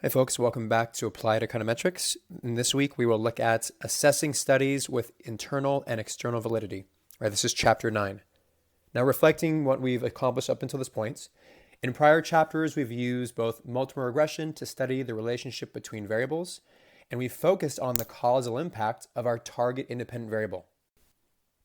Hey folks, welcome back to Applied Econometrics. And this week we will look at assessing studies with internal and external validity. Right, this is chapter 9. Now reflecting what we've accomplished up until this point, in prior chapters we've used both multiple regression to study the relationship between variables, and we focused on the causal impact of our target independent variable.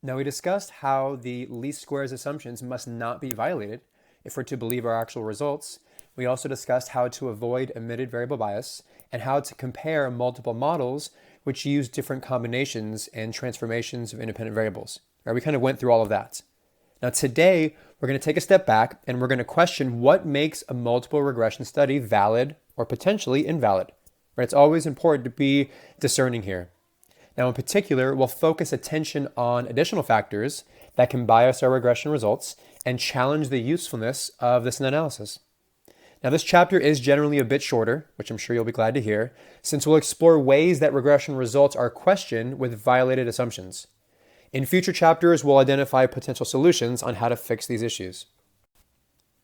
Now we discussed how the least squares assumptions must not be violated if we're to believe our actual results. We also discussed how to avoid omitted variable bias and how to compare multiple models which use different combinations and transformations of independent variables. Right, we kind of went through all of that. Now today, we're going to take a step back and we're going to question what makes a multiple regression study valid or potentially invalid. Right, it's always important to be discerning here. Now in particular, we'll focus attention on additional factors that can bias our regression results and challenge the usefulness of this analysis. Now this chapter is generally a bit shorter, which I'm sure you'll be glad to hear, since we'll explore ways that regression results are questioned with violated assumptions. In future chapters, we'll identify potential solutions on how to fix these issues.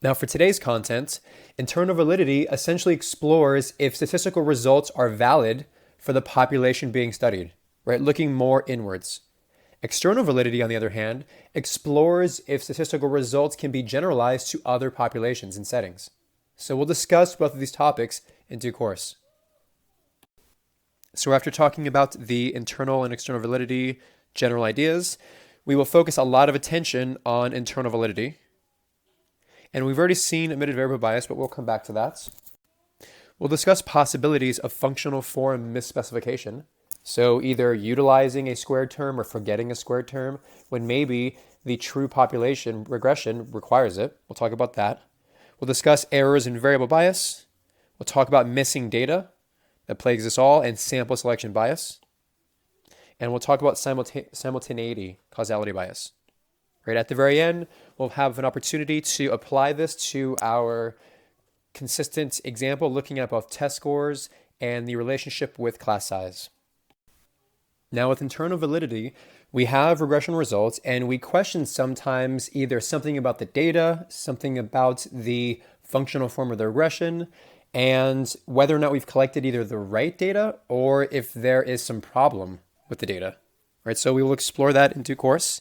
Now for today's content, internal validity essentially explores if statistical results are valid for the population being studied, right? Looking more inwards. External validity, on the other hand, explores if statistical results can be generalized to other populations and settings. So we'll discuss both of these topics in due course. So after talking about the internal and external validity general ideas, we will focus a lot of attention on internal validity. And we've already seen omitted variable bias, but we'll come back to that. We'll discuss possibilities of functional form misspecification. So either utilizing a squared term or forgetting a squared term when maybe the true population regression requires it. We'll talk about that. We'll discuss errors in variable bias. We'll talk about missing data that plagues us all and sample selection bias. And we'll talk about simultaneity, causality bias. Right at the very end, we'll have an opportunity to apply this to our consistent example, looking at both test scores and the relationship with class size. Now with internal validity, we have regression results and we question sometimes either something about the data, something about the functional form of the regression, and whether or not we've collected either the right data or if there is some problem with the data. Right, so we will explore that in due course.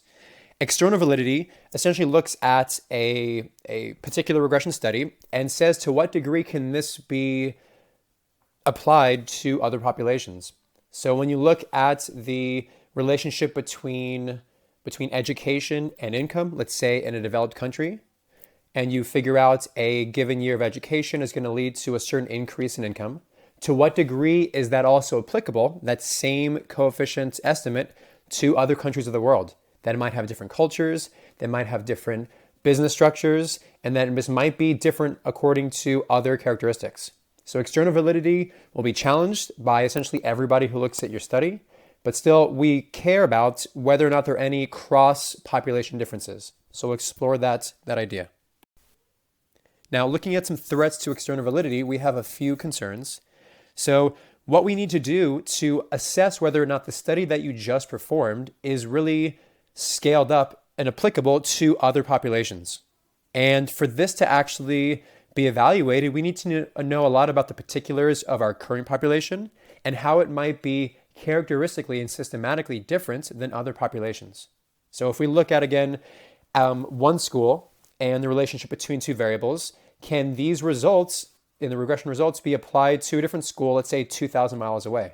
External validity essentially looks at a particular regression study and says to what degree can this be applied to other populations. So when you look at the relationship between education and income, let's say in a developed country, and you figure out a given year of education is going to lead to a certain increase in income, to what degree is that also applicable, that same coefficient estimate, to other countries of the world that might have different cultures, that might have different business structures, and that this might be different according to other characteristics. So external validity will be challenged by essentially everybody who looks at your study, but still we care about whether or not there are any cross-population differences. So we'll explore that idea. Now looking at some threats to external validity, we have a few concerns. So what we need to do to assess whether or not the study that you just performed is really scaled up and applicable to other populations. And for this to actually be evaluated, we need to know a lot about the particulars of our current population and how it might be characteristically and systematically different than other populations. So if we look at, again, one school and the relationship between two variables, can these results in the regression results be applied to a different school, let's say 2,000 miles away?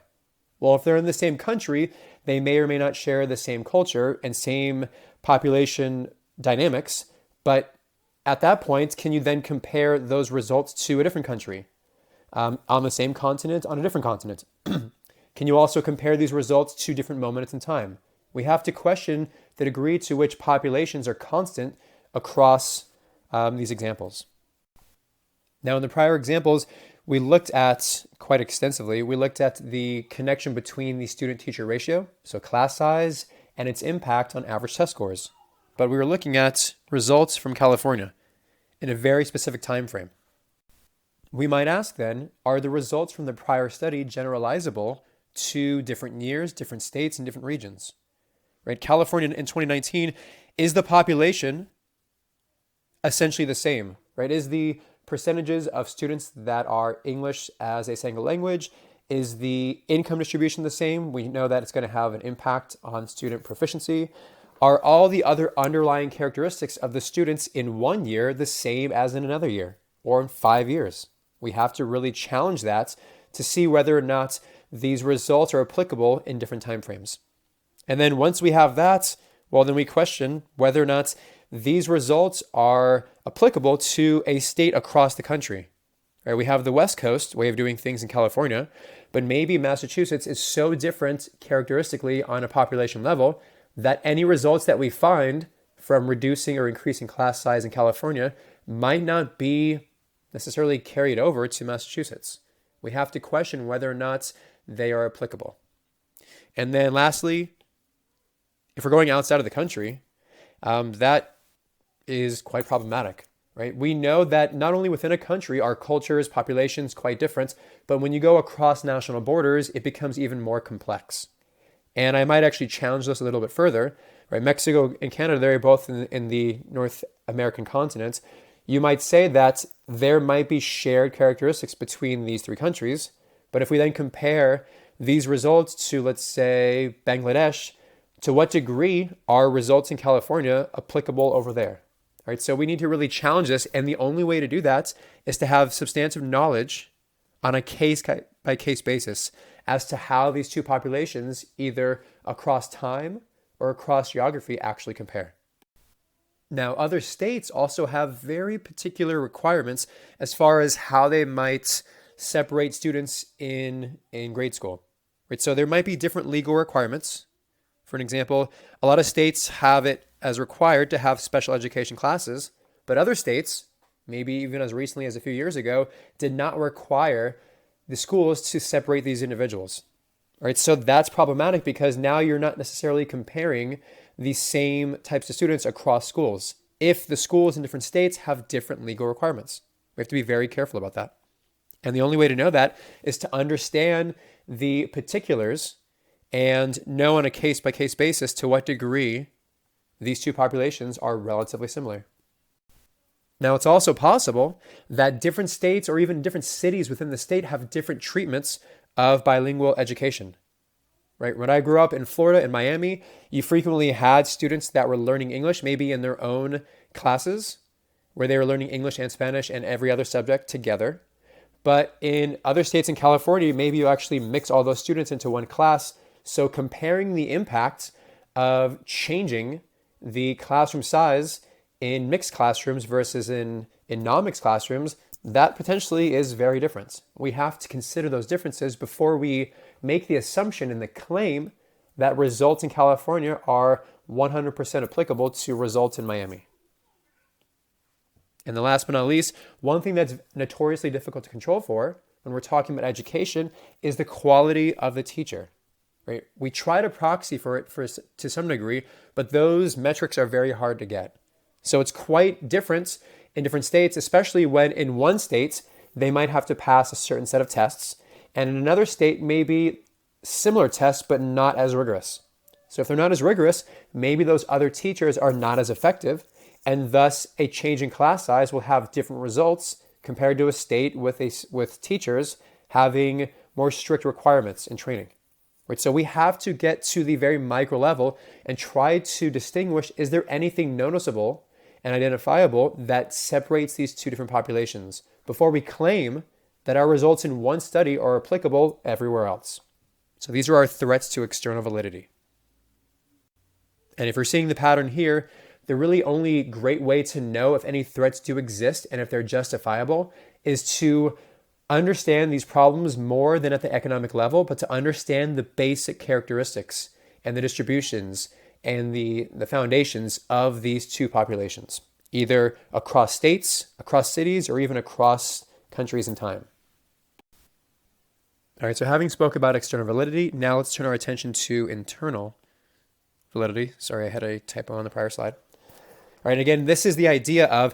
Well, if they're in the same country, they may or may not share the same culture and same population dynamics, but at that point, can you then compare those results to a different country on the same continent, on a different continent? Can you also compare these results to different moments in time? We have to question the degree to which populations are constant across these examples. Now, in the prior examples, we looked at quite extensively, we looked at the connection between the student-teacher ratio, so class size, and its impact on average test scores. But we were looking at results from California in a very specific time frame. We might ask then, are the results from the prior study generalizable to different years, different states, and different regions? Right? California in 2019, is the population essentially the same? Right? Is the percentages of students that are English as a second language? Is the income distribution the same? We know that it's going to have an impact on student proficiency. Are all the other underlying characteristics of the students in 1 year the same as in another year or in 5 years? We have to really challenge that to see whether or not these results are applicable in different timeframes. And then once we have that, well, then we question whether or not these results are applicable to a state across the country. Right? We have the West Coast way of doing things in California, but maybe Massachusetts is so different characteristically on a population level that any results that we find from reducing or increasing class size in California might not be necessarily carried over to Massachusetts. We have to question whether or not they are applicable. And then lastly, if we're going outside of the country, that is quite problematic, right? We know that not only within a country are cultures, populations quite different, but when you go across national borders, it becomes even more complex. And I might actually challenge this a little bit further, right? Mexico and Canada, they're both in the North American continent. You might say that there might be shared characteristics between these three countries, but if we then compare these results to, let's say, Bangladesh, to what degree are results in California applicable over there? All right, so we need to really challenge this, and the only way to do that is to have substantive knowledge on a case-by-case basis as to how these two populations, either across time or across geography, actually compare. Now, other states also have very particular requirements as far as how they might separate students in grade school. Right? So there might be different legal requirements. For an example, a lot of states have it as required to have special education classes, but other states, maybe even as recently as a few years ago, did not require the schools to separate these individuals. Right? So that's problematic because now you're not necessarily comparing the same types of students across schools if the schools in different states have different legal requirements. We have to be very careful about that. And the only way to know that is to understand the particulars and know on a case-by-case basis to what degree these two populations are relatively similar. Now, it's also possible that different states or even different cities within the state have different treatments of bilingual education. Right? When I grew up in Florida and Miami, you frequently had students that were learning English, maybe in their own classes, where they were learning English and Spanish and every other subject together. But in other states in California, maybe you actually mix all those students into one class. So comparing the impact of changing the classroom size in mixed classrooms versus in non-mixed classrooms, that potentially is very different. We have to consider those differences before we make the assumption and the claim that results in California are 100% applicable to results in Miami. And the last but not least, one thing that's notoriously difficult to control for when we're talking about education is the quality of the teacher. Right? We try to proxy for it to some degree, but those metrics are very hard to get. So it's quite different in different states, especially when in one state, they might have to pass a certain set of tests, and in another state, maybe similar tests, but not as rigorous. So if they're not as rigorous, maybe those other teachers are not as effective, and thus a change in class size will have different results compared to a state with teachers having more strict requirements in training. Right? So we have to get to the very micro level and try to distinguish, is there anything noticeable and identifiable that separates these two different populations before we claim that our results in one study are applicable everywhere else. So these are our threats to external validity. And if we're seeing the pattern here, the really only great way to know if any threats do exist and if they're justifiable is to understand these problems more than at the economic level, but to understand the basic characteristics and the distributions and the foundations of these two populations, either across states, across cities, or even across countries and time. All right, so having spoke about external validity, now let's turn our attention to internal validity. Sorry, I had a typo on the prior slide. All right, again, this is the idea of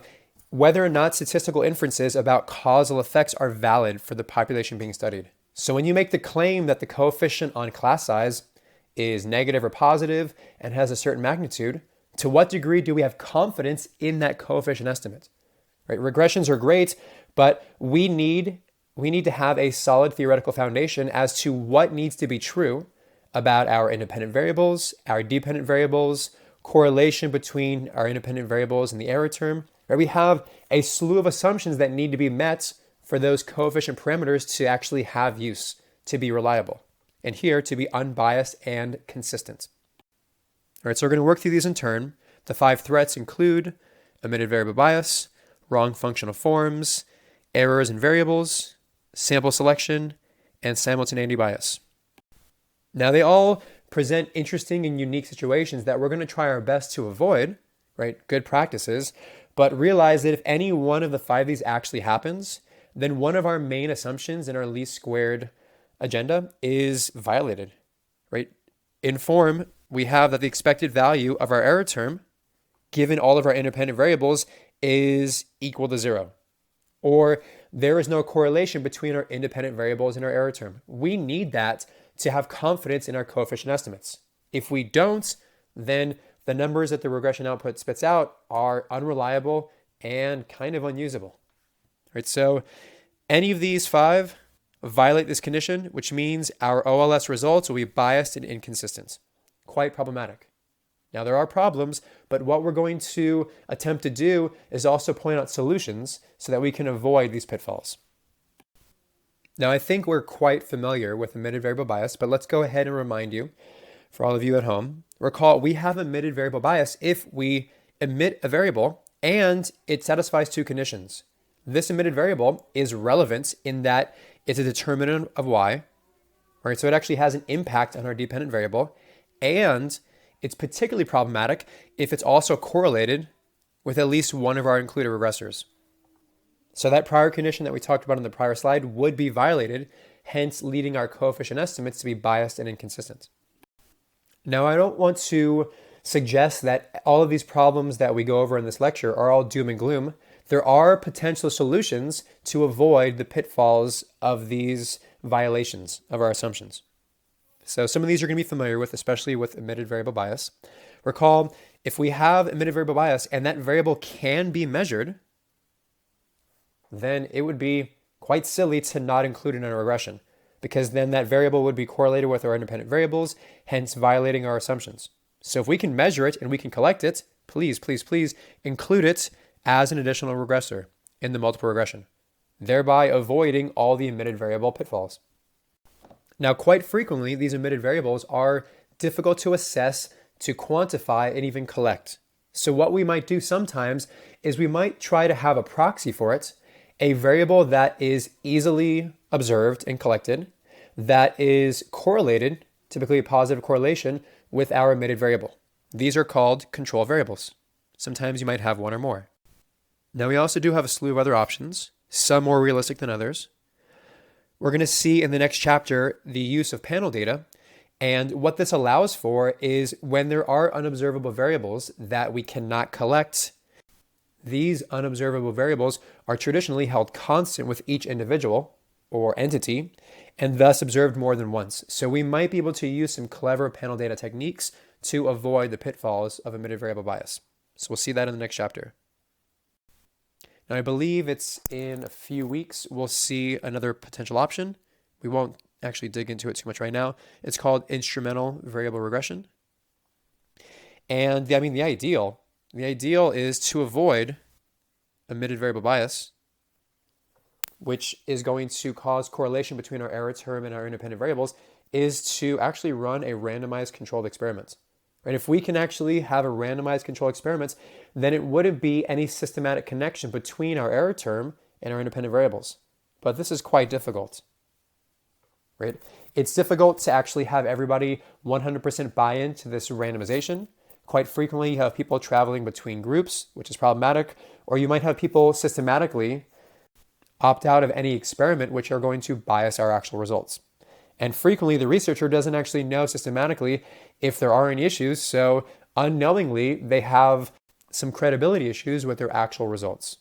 whether or not statistical inferences about causal effects are valid for the population being studied. So when you make the claim that the coefficient on class size is negative or positive and has a certain magnitude, to what degree do we have confidence in that coefficient estimate? Right? Regressions are great, But we need to have a solid theoretical foundation as to what needs to be true about our independent variables, our dependent variables, correlation between our independent variables and the error term. Right? We have a slew of assumptions that need to be met for those coefficient parameters to actually have use, to be reliable, and here to be unbiased and consistent. All right, so we're going to work through these in turn. The 5 threats include omitted variable bias, wrong functional forms, errors in variables, sample selection, and simultaneity bias. Now, they all present interesting and unique situations that we're going to try our best to avoid, right? Good practices, but realize that if any one of the 5 of these actually happens, then one of our main assumptions in our least squared agenda is violated, right? In form, we have that the expected value of our error term, given all of our independent variables, is equal to 0. Or there is no correlation between our independent variables and our error term. We need that to have confidence in our coefficient estimates. If we don't, then the numbers that the regression output spits out are unreliable and kind of unusable. Right? So any of these 5 violate this condition, which means our OLS results will be biased and inconsistent. Quite problematic. Now, there are problems, but what we're going to attempt to do is also point out solutions so that we can avoid these pitfalls. Now, I think we're quite familiar with omitted variable bias, but let's go ahead and remind you, for all of you at home, recall we have omitted variable bias if we omit a variable and it satisfies 2 conditions. This omitted variable is relevant in that it's a determinant of y, right? So it actually has an impact on our dependent variable, and it's particularly problematic if it's also correlated with at least one of our included regressors. So that prior condition that we talked about in the prior slide would be violated, hence leading our coefficient estimates to be biased and inconsistent. Now, I don't want to suggest that all of these problems that we go over in this lecture are all doom and gloom. There are potential solutions to avoid the pitfalls of these violations of our assumptions. So some of these you're going to be familiar with, especially with omitted variable bias. Recall, if we have omitted variable bias and that variable can be measured, then it would be quite silly to not include it in a regression, because then that variable would be correlated with our independent variables, hence violating our assumptions. So if we can measure it and we can collect it, please, please, please include it as an additional regressor in the multiple regression, thereby avoiding all the omitted variable pitfalls. Now, quite frequently, these omitted variables are difficult to assess, to quantify, and even collect. So what we might do sometimes is we might try to have a proxy for it, a variable that is easily observed and collected, that is correlated, typically a positive correlation, with our omitted variable. These are called control variables. Sometimes you might have one or more. Now, we also do have a slew of other options, some more realistic than others. We're going to see in the next chapter the use of panel data, and what this allows for is when there are unobservable variables that we cannot collect, these unobservable variables are traditionally held constant with each individual or entity and thus observed more than once. So we might be able to use some clever panel data techniques to avoid the pitfalls of omitted variable bias. So we'll see that in the next chapter. Now, I believe it's in a few weeks, we'll see another potential option. We won't actually dig into it too much right now. It's called instrumental variable regression. And the ideal is to avoid omitted variable bias, which is going to cause correlation between our error term and our independent variables, is to actually run a randomized controlled experiment. Right? If we can actually have a randomized controlled experiment, then it wouldn't be any systematic connection between our error term and our independent variables. But this is quite difficult. Right? It's difficult to actually have everybody 100% buy into this randomization. Quite frequently, you have people traveling between groups, which is problematic, or you might have people systematically opt out of any experiment, which are going to bias our actual results. And frequently, the researcher doesn't actually know systematically if there are any issues, so unknowingly, they have some credibility issues with their actual results.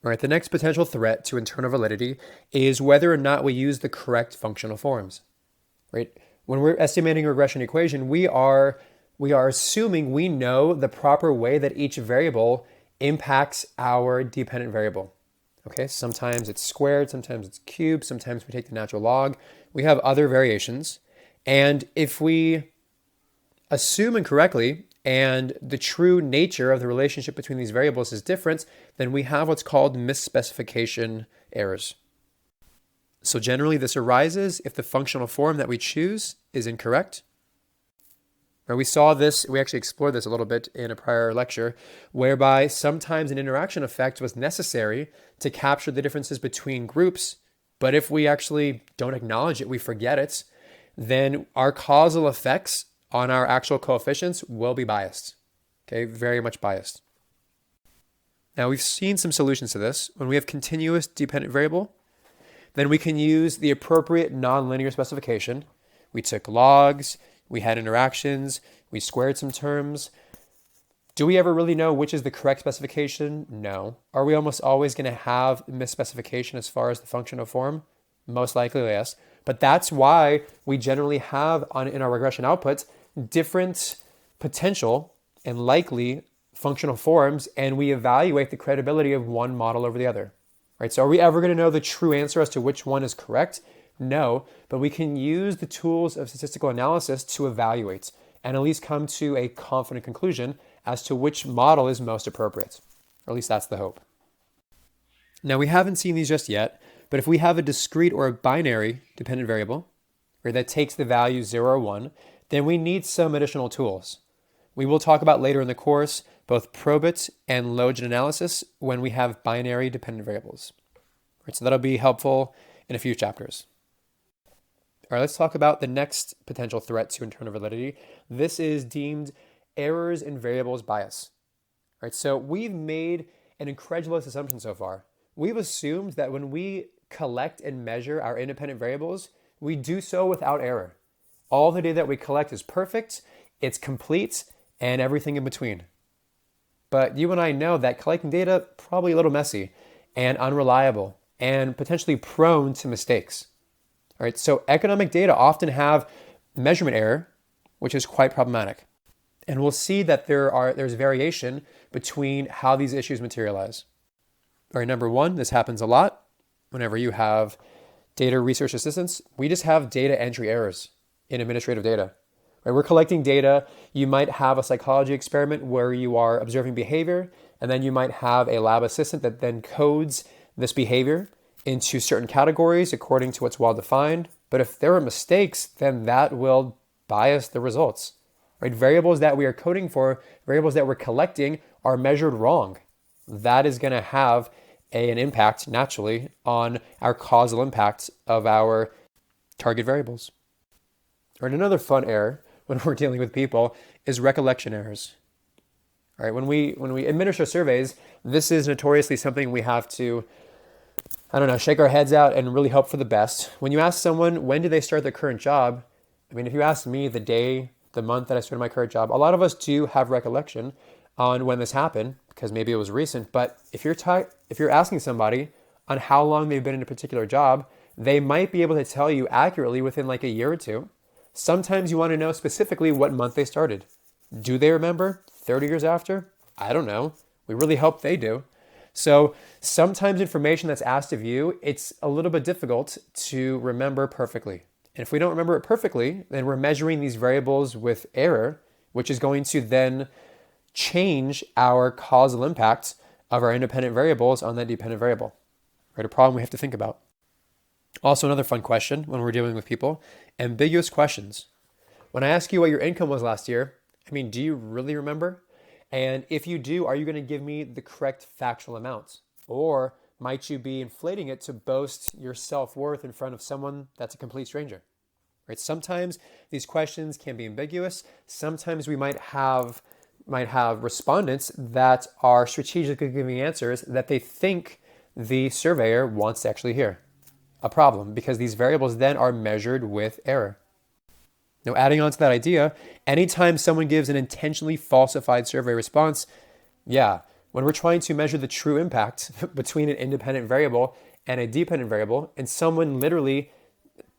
All right, the next potential threat to internal validity is whether or not we use the correct functional forms. Right? When we're estimating a regression equation, we are assuming we know the proper way that each variable impacts our dependent variable. Okay, sometimes it's squared, sometimes it's cubed, sometimes we take the natural log. We have other variations. And if we assume incorrectly and the true nature of the relationship between these variables is different, then we have what's called misspecification errors. So generally this arises if the functional form that we choose is incorrect. We saw this, we actually explored this a little bit in a prior lecture, whereby sometimes an interaction effect was necessary to capture the differences between groups, but if we actually don't acknowledge it, we forget it, then our causal effects on our actual coefficients will be biased, okay, very much biased. Now we've seen some solutions to this. When we have continuous dependent variable, then we can use the appropriate nonlinear specification. We took logs, we had interactions, we squared some terms. Do we ever really know which is the correct specification? No. Are we almost always going to have misspecification as far as the functional form? Most likely, yes. But that's why we generally have in our regression outputs different potential and likely functional forms, and we evaluate the credibility of one model over the other. Right? So are we ever going to know the true answer as to which one is correct? No, but we can use the tools of statistical analysis to evaluate and at least come to a confident conclusion as to which model is most appropriate. Or at least that's the hope. Now we haven't seen these just yet, but if we have a discrete or a binary dependent variable, or that takes the value 0 or 1, then we need some additional tools. We will talk about later in the course both probit and logit analysis when we have binary dependent variables. Right, so that'll be helpful in a few chapters. All right, let's talk about the next potential threat to internal validity. This is deemed errors in variables bias. All right, so we've made an incredulous assumption so far. We've assumed that when we collect and measure our independent variables, we do so without error. All the data that we collect is perfect, it's complete, and everything in between. But you and I know that collecting data probably a little messy and unreliable and potentially prone to mistakes. All right, so economic data often have measurement error, which is quite problematic. And we'll see that there's variation between how these issues materialize. All right, number one, this happens a lot. Whenever you have data research assistants, we just have data entry errors in administrative data. Right, we're collecting data. You might have a psychology experiment where you are observing behavior, and then you might have a lab assistant that then codes this behavior into certain categories according to what's well defined. But if there are mistakes, then that will bias the results. Right? Variables that we are coding for, variables that we're collecting are measured wrong. That is going to have an impact naturally on our causal impact of our target variables. Right, another fun error when we're dealing with people is recollection errors. All right, when we administer surveys, this is notoriously something we have to shake our heads out and really hope for the best. When you ask someone, when did they start their current job? I mean, if you ask me the day, the month that I started my current job, a lot of us do have recollection on when this happened because maybe it was recent. But if you're asking somebody on how long they've been in a particular job, they might be able to tell you accurately within like a year or two. Sometimes you want to know specifically what month they started. Do they remember 30 years after? I don't know. We really hope they do. So sometimes information that's asked of you, it's a little bit difficult to remember perfectly. And if we don't remember it perfectly, then we're measuring these variables with error, which is going to then change our causal impact of our independent variables on that dependent variable. Right? A problem we have to think about. Also, another fun question when we're dealing with people, ambiguous questions. When I ask you what your income was last year, do you really remember? And if you do, are you going to give me the correct factual amount? Or might you be inflating it to boast your self-worth in front of someone that's a complete stranger? Right? Sometimes these questions can be ambiguous. Sometimes we might have respondents that are strategically giving answers that they think the surveyor wants to actually hear. A problem, because these variables then are measured with error. Now, adding on to that idea, anytime someone gives an intentionally falsified survey response, when we're trying to measure the true impact between an independent variable and a dependent variable, and someone literally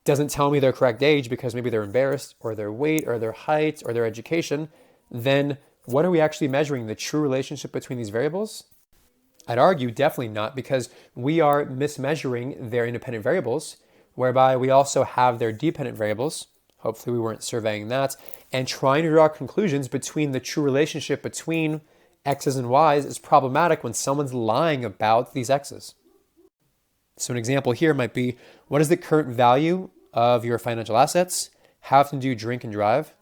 doesn't tell me their correct age because maybe they're embarrassed, or their weight, or their height, or their education, then what are we actually measuring? The true relationship between these variables? I'd argue definitely not, because we are mismeasuring their independent variables, whereby we also have their dependent variables. Hopefully we weren't surveying that, and trying to draw conclusions between the true relationship between x's and y's is problematic when someone's lying about these x's. So an example here might be, what is the current value of your financial assets? How often do you drink and drive?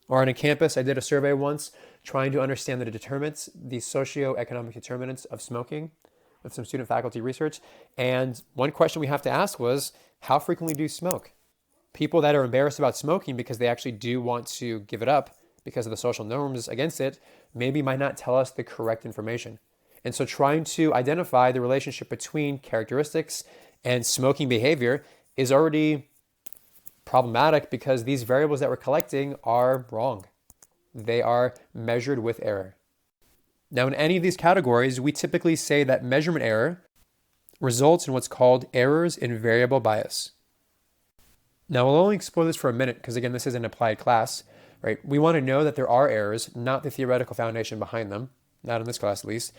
Or on a campus, I did a survey once trying to understand the determinants, the socioeconomic determinants of smoking with some student faculty research. And one question we have to ask was, how frequently do you smoke? People that are embarrassed about smoking because they actually do want to give it up because of the social norms against it, maybe might not tell us the correct information. And so trying to identify the relationship between characteristics and smoking behavior is already problematic, because these variables that we're collecting are wrong. They are measured with error. Now, in any of these categories, we typically say that measurement error results in what's called errors in variable bias. Now, we'll only explore this for a minute because, again, this is an applied class, right? We want to know that there are errors, not the theoretical foundation behind them, not in this class at least.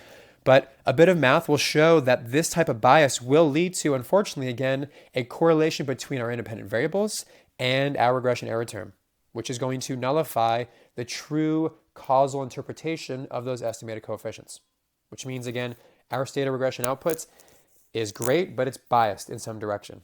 But a bit of math will show that this type of bias will lead to, unfortunately, again, a correlation between our independent variables and our regression error term, which is going to nullify the true causal interpretation of those estimated coefficients, which means, again, our state of regression output is great, but it's biased in some direction.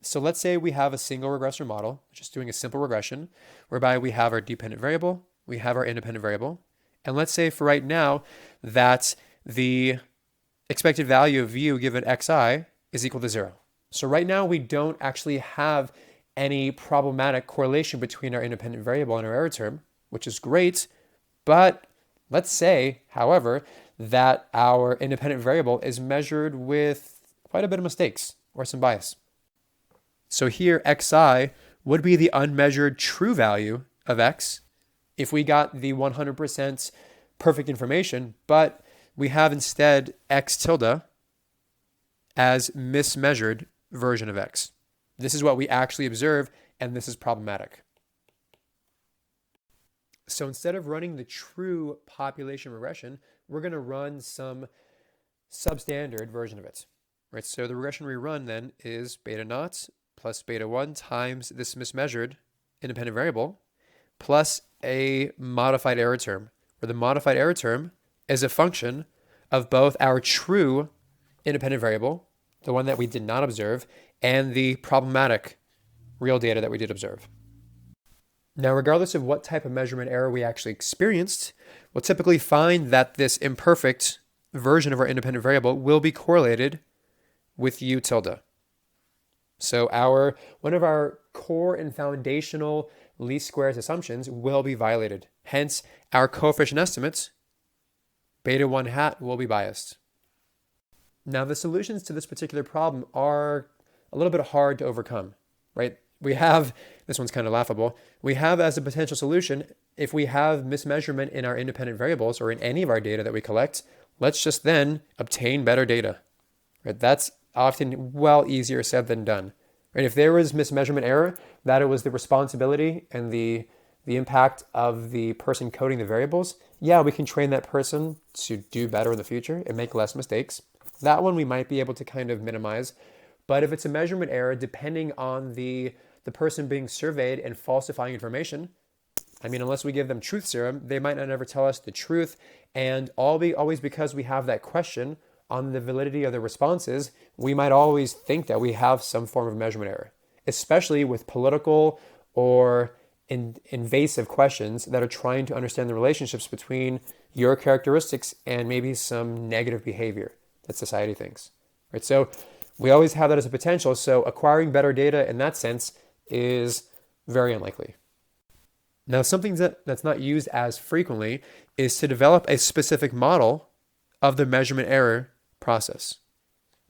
So let's say we have a single regressor model, just doing a simple regression, whereby we have our dependent variable, we have our independent variable, and let's say for right now that the expected value of u given xi is equal to 0. So right now we don't actually have any problematic correlation between our independent variable and our error term, which is great. But let's say, however, that our independent variable is measured with quite a bit of mistakes or some bias. So here xi would be the unmeasured true value of x if we got the 100% perfect information, but we have instead x tilde as mismeasured version of x. This is what we actually observe, and this is problematic. So instead of running the true population regression, we're going to run some substandard version of it. Right? So the regression we run then is beta naught plus beta 1 times this mismeasured independent variable plus a modified error term, where the modified error term is a function of both our true independent variable, the one that we did not observe, and the problematic real data that we did observe. Now, regardless of what type of measurement error we actually experienced, we'll typically find that this imperfect version of our independent variable will be correlated with u tilde. So one of our core and foundational least squares assumptions will be violated. Hence, our coefficient estimates, beta 1 hat, will be biased. Now, the solutions to this particular problem are a little bit hard to overcome, right? We have, this one's kind of laughable, we have as a potential solution, if we have mismeasurement in our independent variables or in any of our data that we collect, let's just then obtain better data, right? That's often well easier said than done, right? If there was mismeasurement error, that it was the responsibility and the impact of the person coding the variables, yeah, we can train that person to do better in the future and make less mistakes. That one we might be able to kind of minimize. But if it's a measurement error, depending on the person being surveyed and falsifying information, I mean, unless we give them truth serum, they might not ever tell us the truth. And always because we have that question on the validity of the responses, we might always think that we have some form of measurement error, especially with political or invasive questions that are trying to understand the relationships between your characteristics and maybe some negative behavior that society thinks, right? So we always have that as a potential. So acquiring better data in that sense is very unlikely. Now, something that's not used as frequently is to develop a specific model of the measurement error process.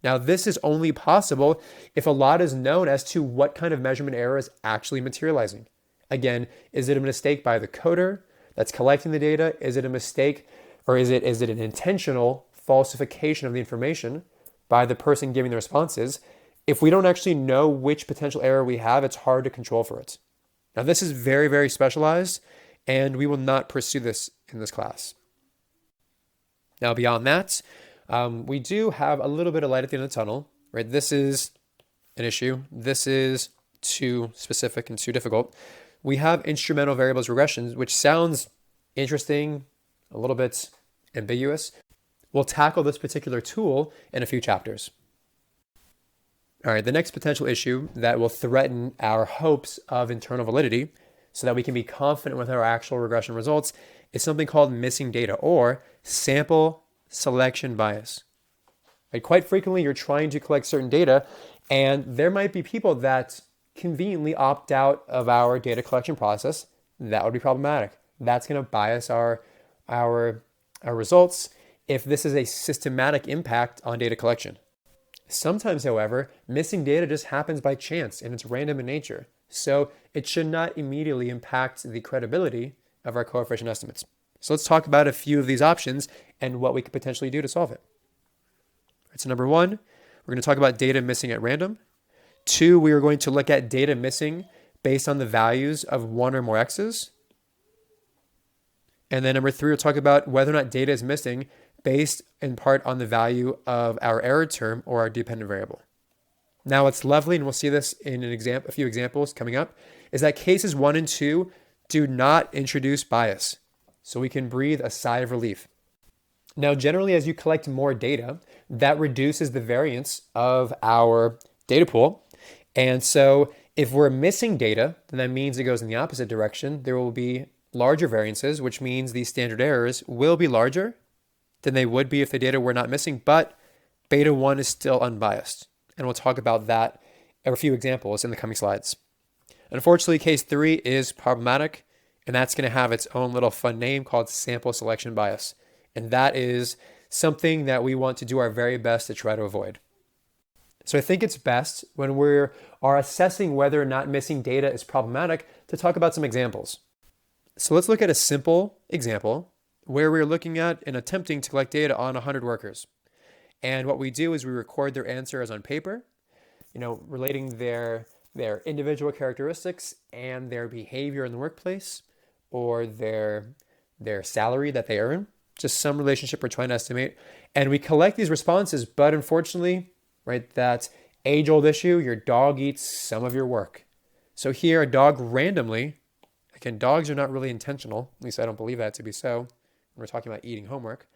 Now, this is only possible if a lot is known as to what kind of measurement error is actually materializing. Again, is it a mistake by the coder that's collecting the data? Is it a mistake, or is it an intentional falsification of the information by the person giving the responses? If we don't actually know which potential error we have, it's hard to control for it. Now, this is very, very specialized, and we will not pursue this in this class. Now, beyond that, we do have a little bit of light at the end of the tunnel, right? This is an issue. This is too specific and too difficult. We have instrumental variables regressions, which sounds interesting, a little bit ambiguous. We'll tackle this particular tool in a few chapters. All right, the next potential issue that will threaten our hopes of internal validity so that we can be confident with our actual regression results is something called missing data or sample selection bias. Right? Quite frequently, you're trying to collect certain data, and there might be people that conveniently opt out of our data collection process. That would be problematic. That's going to bias our results if this is a systematic impact on data collection. Sometimes, however, missing data just happens by chance and it's random in nature. So it should not immediately impact the credibility of our coefficient estimates. So let's talk about a few of these options and what we could potentially do to solve it. So number one, we're going to talk about data missing at random. Two, we are going to look at data missing based on the values of one or more x's. And then number three, we'll talk about whether or not data is missing based in part on the value of our error term or our dependent variable. Now, what's lovely, and we'll see this in a few examples coming up, is that cases 1 and 2 do not introduce bias. So we can breathe a sigh of relief. Now, generally, as you collect more data, that reduces the variance of our data pool. And so if we're missing data, then that means it goes in the opposite direction. There will be larger variances, which means these standard errors will be larger than they would be if the data were not missing, but beta 1 is still unbiased. And we'll talk about that a few examples in the coming slides. Unfortunately, case 3 is problematic, and that's going to have its own little fun name called sample selection bias. And that is something that we want to do our very best to try to avoid. So I think it's best when we are assessing whether or not missing data is problematic to talk about some examples. So let's look at a simple example where we're looking at and attempting to collect data on 100 workers. And what we do is we record their answers on paper, relating their individual characteristics and their behavior in the workplace or their salary that they earn, just some relationship we're trying to estimate. And we collect these responses, but unfortunately, right, that age-old issue, your dog eats some of your work. So here, a dog randomly, again, dogs are not really intentional, at least I don't believe that to be so, we're talking about eating homework,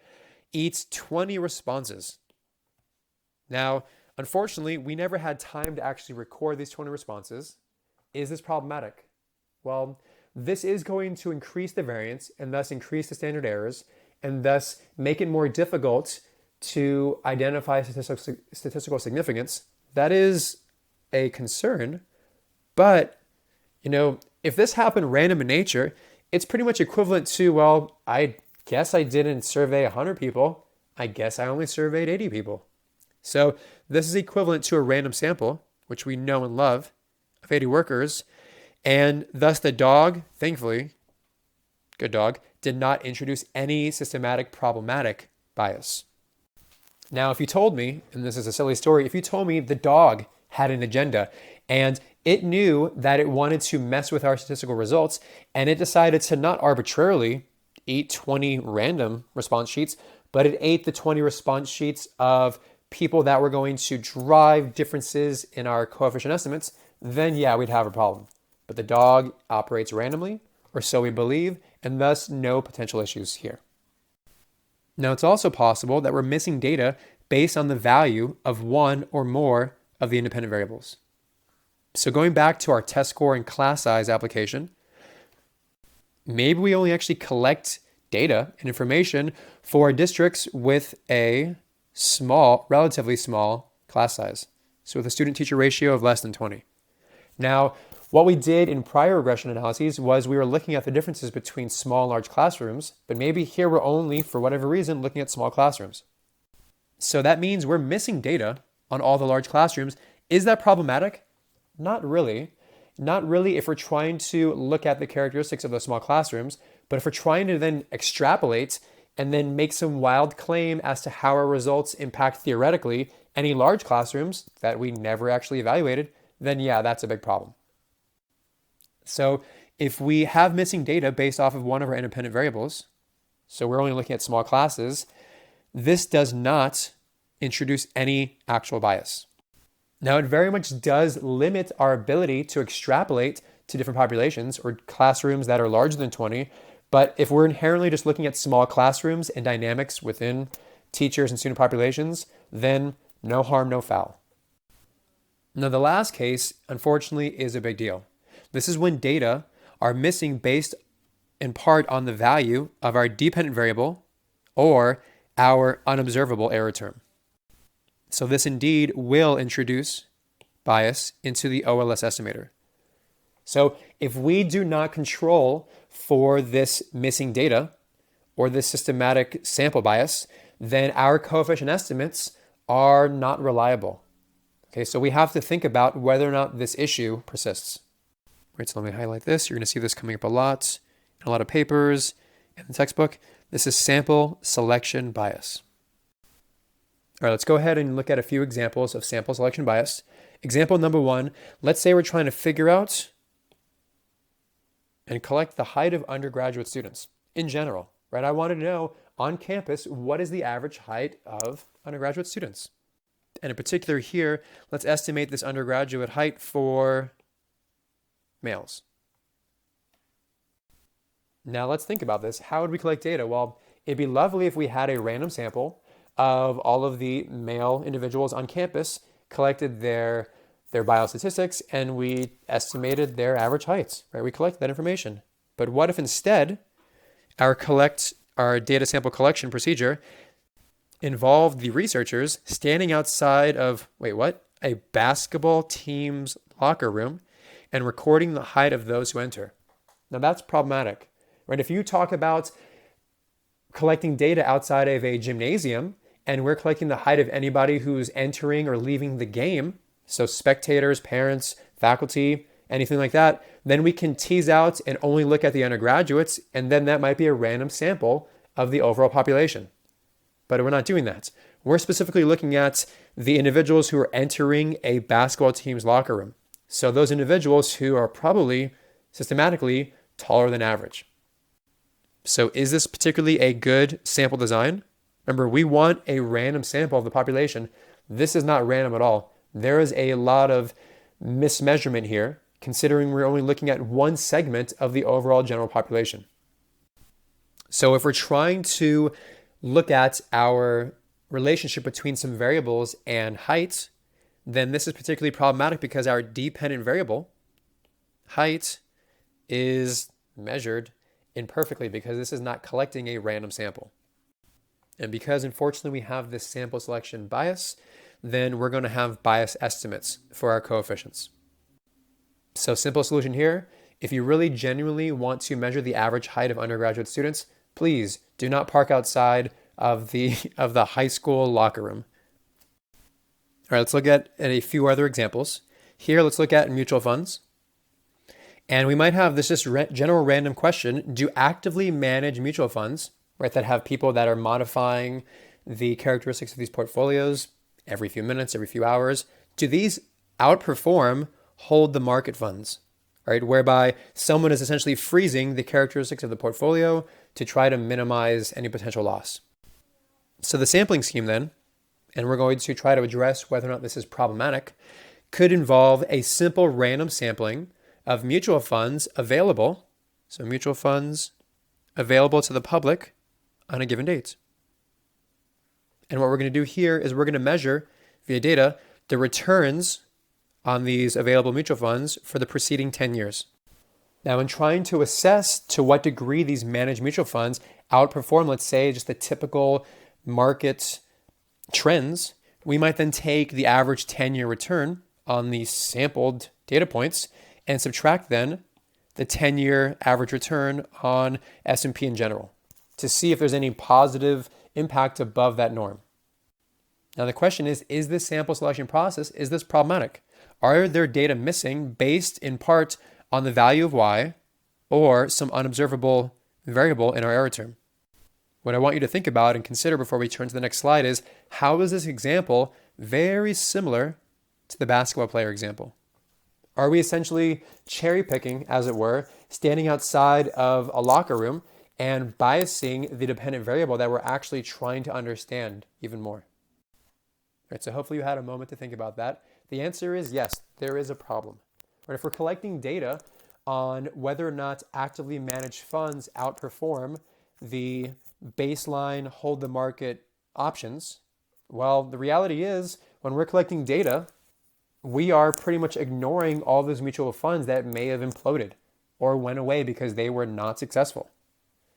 eats 20 responses. Now, unfortunately, we never had time to actually record these 20 responses. Is this problematic? Well, this is going to increase the variance and thus increase the standard errors and thus make it more difficult to identify statistical significance. That is a concern, but if this happened random in nature, it's pretty much equivalent to, well, I guess I didn't survey 100 people. I guess I only surveyed 80 people. So this is equivalent to a random sample, which we know and love, of 80 workers. And thus the dog, thankfully, good dog, did not introduce any systematic problematic bias. Now, if you told me, and this is a silly story, if you told me the dog had an agenda and it knew that it wanted to mess with our statistical results and it decided to not arbitrarily eat 20 random response sheets, but it ate the 20 response sheets of people that were going to drive differences in our coefficient estimates, then yeah, we'd have a problem. But the dog operates randomly, or so we believe, and thus no potential issues here. Now, it's also possible that we're missing data based on the value of one or more of the independent variables. So going back to our test score and class size application, maybe we only actually collect data and information for districts with a relatively small class size. So with a student-teacher ratio of less than 20. Now, what we did in prior regression analyses was we were looking at the differences between small and large classrooms, but maybe here we're only, for whatever reason, looking at small classrooms. So that means we're missing data on all the large classrooms. Is that problematic? Not really. Not really if we're trying to look at the characteristics of those small classrooms, but if we're trying to then extrapolate and then make some wild claim as to how our results impact theoretically any large classrooms that we never actually evaluated, then yeah, that's a big problem. So if we have missing data based off of one of our independent variables, so we're only looking at small classes, this does not introduce any actual bias. Now, it very much does limit our ability to extrapolate to different populations or classrooms that are larger than 20. But if we're inherently just looking at small classrooms and dynamics within teachers and student populations, then no harm, no foul. Now, the last case, unfortunately, is a big deal. This is when data are missing based in part on the value of our dependent variable or our unobservable error term. So this indeed will introduce bias into the OLS estimator. So if we do not control for this missing data or this systematic sample bias, then our coefficient estimates are not reliable. Okay, so we have to think about whether or not this issue persists. Right, so let me highlight this. You're going to see this coming up a lot in a lot of papers in the textbook. This is sample selection bias. All right, let's go ahead and look at a few examples of sample selection bias. Example number one, let's say we're trying to figure out and collect the height of undergraduate students in general, right? I want to know on campus, what is the average height of undergraduate students? And in particular here, let's estimate this undergraduate height for males. Now let's think about this. How would we collect data? Well, it'd be lovely if we had a random sample of all of the male individuals on campus, collected their biostatistics, and we estimated their average heights, right? We collected that information. But what if instead our data sample collection procedure involved the researchers standing outside of, a basketball team's locker room and recording the height of those who enter? Now that's problematic, right? If you talk about collecting data outside of a gymnasium and we're collecting the height of anybody who's entering or leaving the game, so spectators, parents, faculty, anything like that, then we can tease out and only look at the undergraduates, and then that might be a random sample of the overall population. But we're not doing that. We're specifically looking at the individuals who are entering a basketball team's locker room. So those individuals who are probably systematically taller than average. So is this particularly a good sample design? Remember, we want a random sample of the population. This is not random at all. There is a lot of mismeasurement here, considering we're only looking at one segment of the overall general population. So if we're trying to look at our relationship between some variables and height, then this is particularly problematic because our dependent variable, height, is measured imperfectly because this is not collecting a random sample. And because unfortunately we have this sample selection bias, then we're going to have bias estimates for our coefficients. So simple solution here, if you really genuinely want to measure the average height of undergraduate students, please do not park outside of the high school locker room. All right, let's look at a few other examples. Here, let's look at mutual funds. And we might have this just general random question. Do actively manage mutual funds, right, that have people that are modifying the characteristics of these portfolios every few minutes, every few hours, do these outperform hold the market funds, right? Whereby someone is essentially freezing the characteristics of the portfolio to try to minimize any potential loss. So the sampling scheme then, and we're going to try to address whether or not this is problematic, could involve a simple random sampling of mutual funds available. So mutual funds available to the public on a given date. And what we're going to do here is we're going to measure via data the returns on these available mutual funds for the preceding 10 years. Now, in trying to assess to what degree these managed mutual funds outperform, let's say, just the typical market trends, we might then take the average 10-year return on these sampled data points and subtract then the 10-year average return on S&P in general to see if there's any positive impact above that norm. Now the question is this sample selection process, is this problematic? Are there data missing based in part on the value of Y or some unobservable variable in our error term? What I want you to think about and consider before we turn to the next slide is, how is this example very similar to the basketball player example? Are we essentially cherry picking, as it were, standing outside of a locker room and biasing the dependent variable that we're actually trying to understand even more. Right, so hopefully you had a moment to think about that. The answer is yes, there is a problem. Right, if we're collecting data on whether or not actively managed funds outperform the baseline hold the market options, well, the reality is when we're collecting data, we are pretty much ignoring all those mutual funds that may have imploded or went away because they were not successful.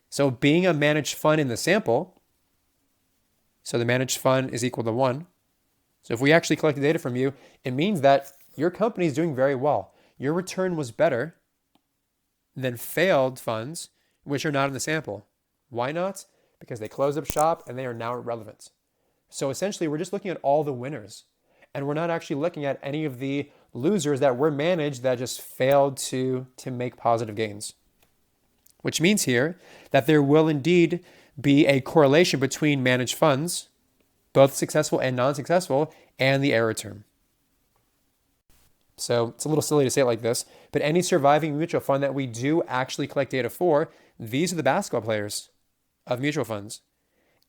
So being a managed fund in the sample, so the managed fund is equal to 1. So if we actually collect the data from you, it means that your company is doing very well. Your return was better than failed funds, which are not in the sample. Why not? Because they closed up shop and they are now irrelevant. So essentially, we're just looking at all the winners. And we're not actually looking at any of the losers that were managed that just failed to make positive gains. Which means here that there will indeed be a correlation between managed funds, both successful and non-successful, and the error term. So it's a little silly to say it like this, but any surviving mutual fund that we do actually collect data for, these are the basketball players of mutual funds.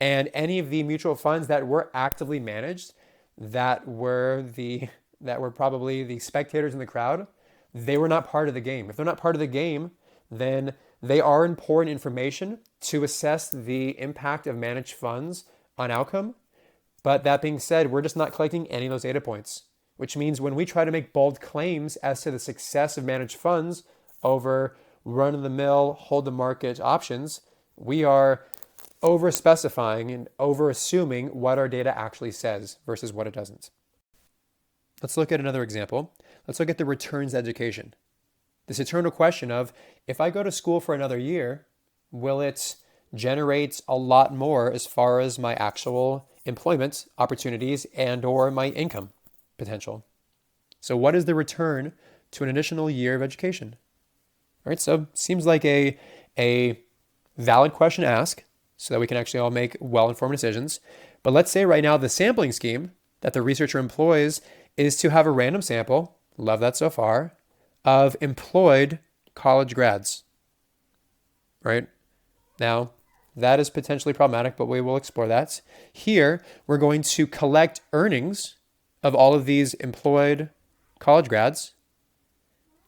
And any of the mutual funds that were actively managed, that were probably the spectators in the crowd, they were not part of the game. If they're not part of the game, then they are important information to assess the impact of managed funds on outcome. But that being said, we're just not collecting any of those data points, which means when we try to make bold claims as to the success of managed funds over run-of-the-mill, hold-the-market options, we are over-specifying and over-assuming what our data actually says versus what it doesn't. Let's look at another example. Let's look at the returns education. This eternal question of, if I go to school for another year, will it generate a lot more as far as my actual employment opportunities and or my income potential? So what is the return to an additional year of education? All right, so seems like a valid question to ask so that we can actually all make well-informed decisions. But let's say right now the sampling scheme that the researcher employs is to have a random sample, love that so far, of employed college grads, right? Now, that is potentially problematic, but we will explore that. Here, we're going to collect earnings of all of these employed college grads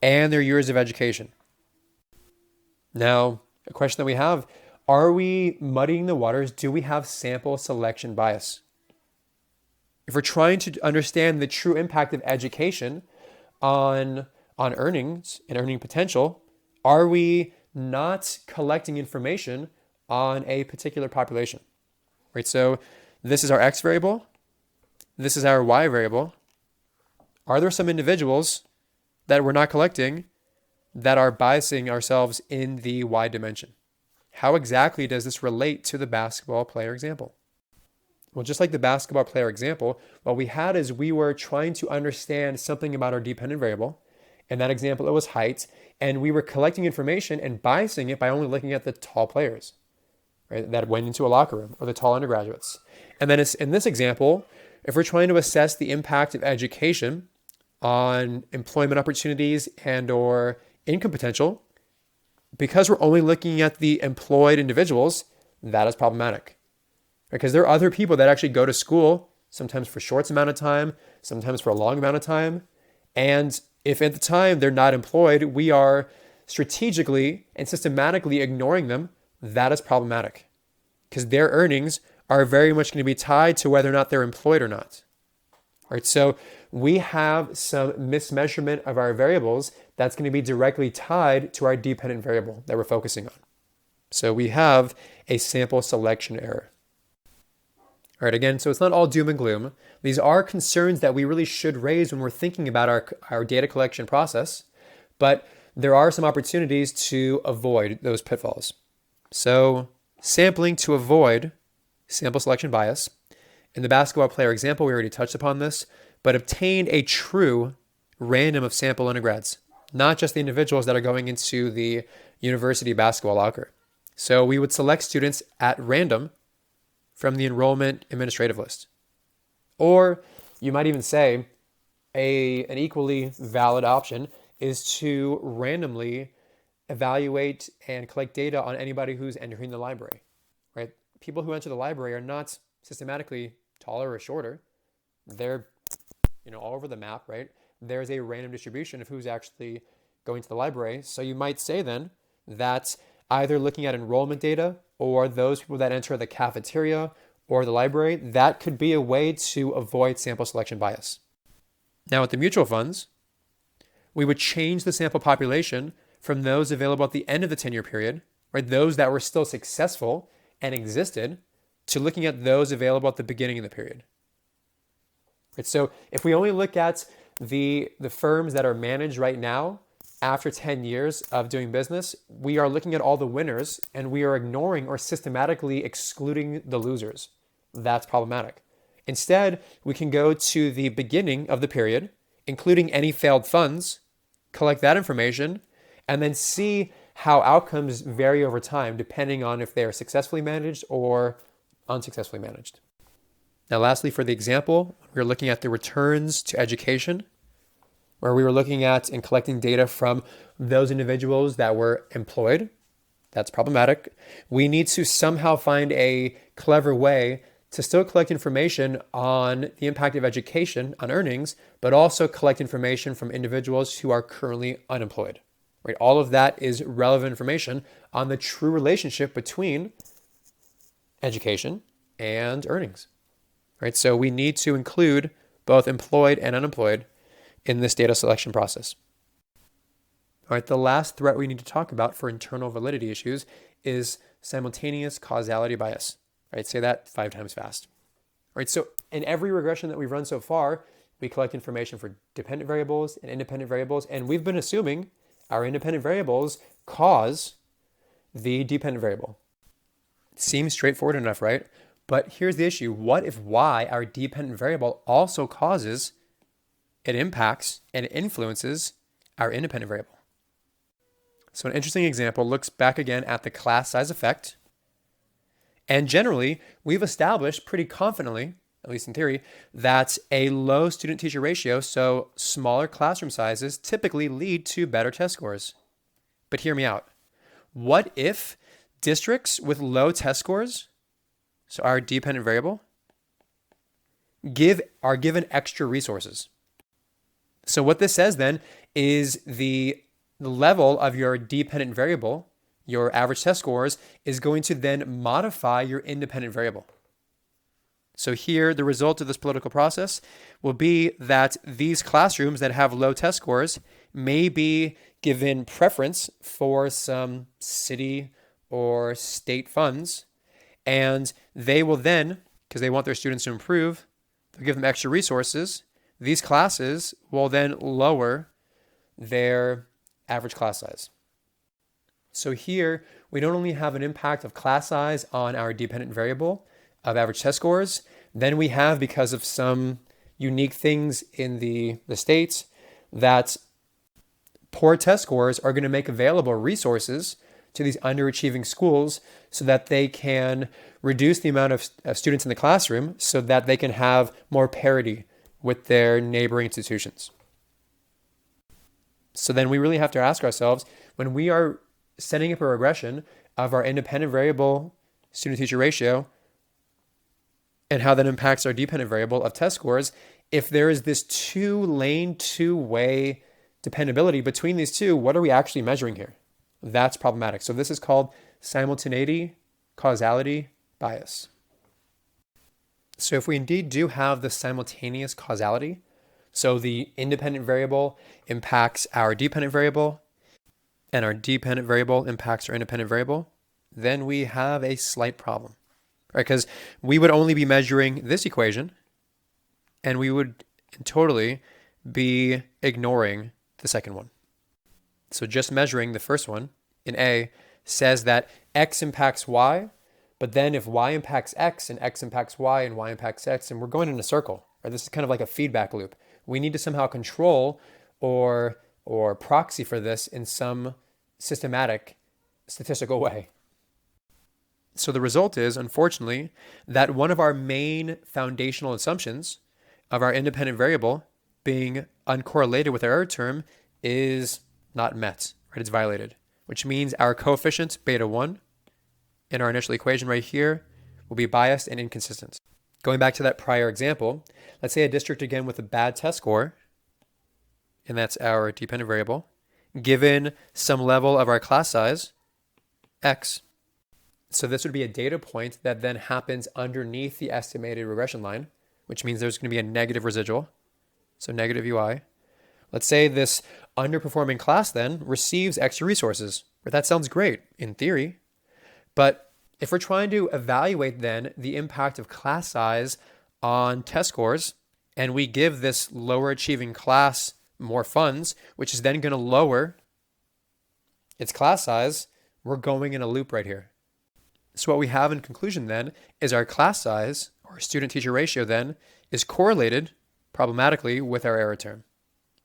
and their years of education. Now, a question that we have, are we muddying the waters? Do we have sample selection bias? If we're trying to understand the true impact of education on earnings and earning potential, are we not collecting information on a particular population? Right, so this is our X variable. This is our Y variable. Are there some individuals that we're not collecting that are biasing ourselves in the Y dimension? How exactly does this relate to the basketball player example? Well, just like the basketball player example, what we had is we were trying to understand something about our dependent variable. In that example, it was height, and we were collecting information and biasing it by only looking at the tall players, right, that went into a locker room, or the tall undergraduates. And then in this example, if we're trying to assess the impact of education on employment opportunities and or income potential, because we're only looking at the employed individuals, that is problematic. Because there are other people that actually go to school, sometimes for a short amount of time, sometimes for a long amount of time. And if at the time they're not employed, we are strategically and systematically ignoring them, that is problematic. Because their earnings are very much going to be tied to whether or not they're employed or not. All right, so we have some mismeasurement of our variables that's going to be directly tied to our dependent variable that we're focusing on. So we have a sample selection error. All right, again, so it's not all doom and gloom. These are concerns that we really should raise when we're thinking about our data collection process, but there are some opportunities to avoid those pitfalls. So sampling to avoid sample selection bias. In the basketball player example, we already touched upon this, but obtained a true random of sample undergrads, not just the individuals that are going into the university basketball locker. So we would select students at random from the enrollment administrative list. Or you might even say an equally valid option is to randomly evaluate and collect data on anybody who's entering the library, right? People who enter the library are not systematically taller or shorter. They're, all over the map, right? There's a random distribution of who's actually going to the library. So you might say then that either looking at enrollment data or those people that enter the cafeteria or the library, that could be a way to avoid sample selection bias. Now with the mutual funds, we would change the sample population from those available at the end of the 10-year period, right? Those that were still successful and existed, to looking at those available at the beginning of the period. Right? So if we only look at the firms that are managed right now after 10 years of doing business, we are looking at all the winners and we are ignoring or systematically excluding the losers. That's problematic. Instead, we can go to the beginning of the period, including any failed funds, collect that information, and then see how outcomes vary over time depending on if they are successfully managed or unsuccessfully managed. Now, lastly, for the example, we're looking at the returns to education, where we were looking at and collecting data from those individuals that were employed. That's problematic. We need to somehow find a clever way to still collect information on the impact of education on earnings, but also collect information from individuals who are currently unemployed. Right? All of that is relevant information on the true relationship between education and earnings. Right? So we need to include both employed and unemployed in this data selection process. All right, the last threat we need to talk about for internal validity issues is simultaneous causality bias. Right? Say that 5 times fast. All right, so in every regression that we've run so far, we collect information for dependent variables and independent variables, and we've been assuming our independent variables cause the dependent variable. Seems straightforward enough, right? But here's the issue. What if y, our dependent variable, also causes, it impacts and influences our independent variable? So an interesting example looks back again at the class size effect. And generally, we've established pretty confidently, at least in theory, that a low student-teacher ratio, so smaller classroom sizes, typically lead to better test scores. But hear me out. What if districts with low test scores, so our dependent variable, are given extra resources? So what this says then is the level of your dependent variable, your average test scores, is going to then modify your independent variable. So here, the result of this political process will be that these classrooms that have low test scores may be given preference for some city or state funds, and they will then, because they want their students to improve, they'll give them extra resources. These classes will then lower their average class size. So here, we don't only have an impact of class size on our dependent variable of average test scores, then we have, because of some unique things in the states, that poor test scores are going to make available resources to these underachieving schools so that they can reduce the amount of students in the classroom so that they can have more parity with their neighboring institutions. So then we really have to ask ourselves, when we are setting up a regression of our independent variable student-teacher ratio and how that impacts our dependent variable of test scores, if there is this two-lane, two-way dependability between these two, what are we actually measuring here? That's problematic. So this is called simultaneity causality bias. So if we indeed do have the simultaneous causality, so the independent variable impacts our dependent variable, and our dependent variable impacts our independent variable, then we have a slight problem, right? Because we would only be measuring this equation, and we would totally be ignoring the second one. So just measuring the first one in A says that X impacts Y, but then if Y impacts X and X impacts Y and Y impacts X, and we're going in a circle, right? This is kind of like a feedback loop. We need to somehow control or proxy for this in some systematic statistical way. So the result is, unfortunately, that one of our main foundational assumptions of our independent variable being uncorrelated with our error term is not met, right? It's violated. which means our coefficient, beta 1, in our initial equation right here will be biased and inconsistent. Going back to that prior example, let's say a district again with a bad test score, and that's our dependent variable, given some level of our class size, x. So this would be a data point that then happens underneath the estimated regression line, which means there's going to be a negative residual, so negative ui. Let's say this underperforming class then receives extra resources. That sounds great in theory, but if we're trying to evaluate then the impact of class size on test scores, and we give this lower achieving class more funds, which is then going to lower its class size, we're going in a loop right here. So what we have in conclusion then is our class size, or student-teacher ratio then, is correlated problematically with our error term,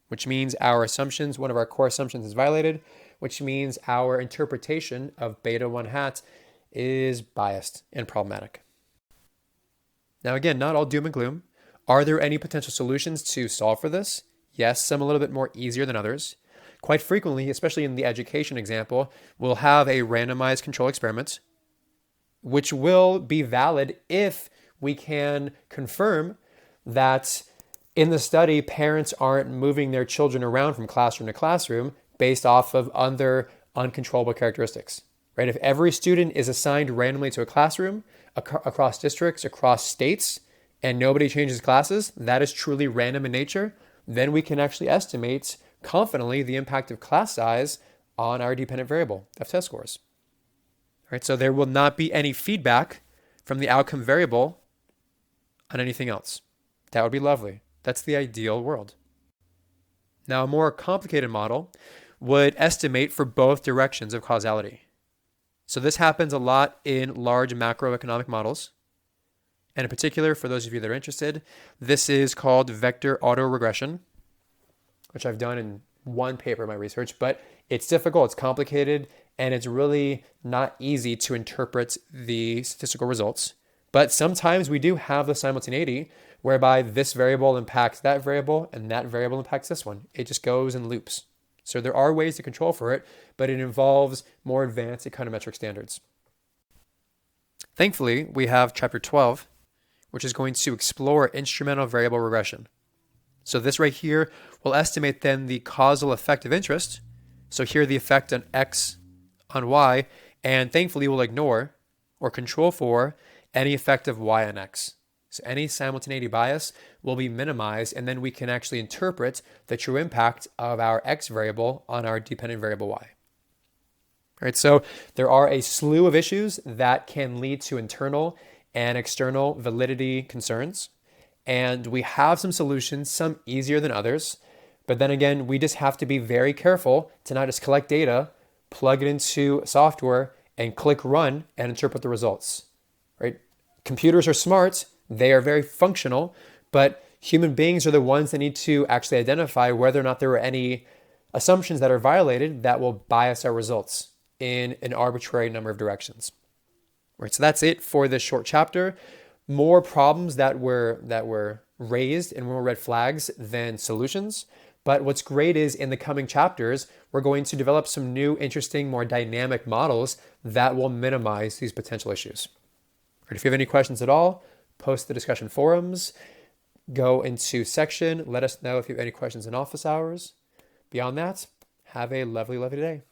which means our assumptions, one of our core assumptions is violated, which means our interpretation of beta 1 hat is biased and problematic. Now again, not all doom and gloom. Are there any potential solutions to solve for this? Yes, some a little bit more easier than others. Quite frequently, especially in the education example, we'll have a randomized control experiment, which will be valid if we can confirm that in the study, parents aren't moving their children around from classroom to classroom based off of other uncontrollable characteristics, right? If every student is assigned randomly to a classroom across districts, across states, and nobody changes classes, that is truly random in nature, then we can actually estimate confidently the impact of class size on our dependent variable of test scores. All right, so there will not be any feedback from the outcome variable on anything else. That would be lovely. That's the ideal world. Now, a more complicated model would estimate for both directions of causality. So this happens a lot in large macroeconomic models. And in particular, for those of you that are interested, this is called vector autoregression, which I've done in one paper in my research, but it's difficult, it's complicated, and it's really not easy to interpret the statistical results. But sometimes we do have the simultaneity whereby this variable impacts that variable and that variable impacts this one. It just goes in loops. So there are ways to control for it, but it involves more advanced econometric standards. Thankfully, we have chapter 12, which is going to explore instrumental variable regression. So this right here will estimate then the causal effect of interest. So here the effect on X on Y, and thankfully we'll ignore or control for any effect of Y on X. So any simultaneity bias will be minimized, and then we can actually interpret the true impact of our X variable on our dependent variable Y. All right, so there are a slew of issues that can lead to internal and external validity concerns. And we have some solutions, some easier than others. But then again, we just have to be very careful to not just collect data, plug it into software, and click run and interpret the results, right? Computers are smart, they are very functional, but human beings are the ones that need to actually identify whether or not there are any assumptions that are violated that will bias our results in an arbitrary number of directions. Right, so that's it for this short chapter. More problems that were raised and more red flags than solutions. But what's great is in the coming chapters, we're going to develop some new, interesting, more dynamic models that will minimize these potential issues. Right, if you have any questions at all, post the discussion forums, go into section, let us know if you have any questions in office hours. Beyond that, have a lovely, lovely day.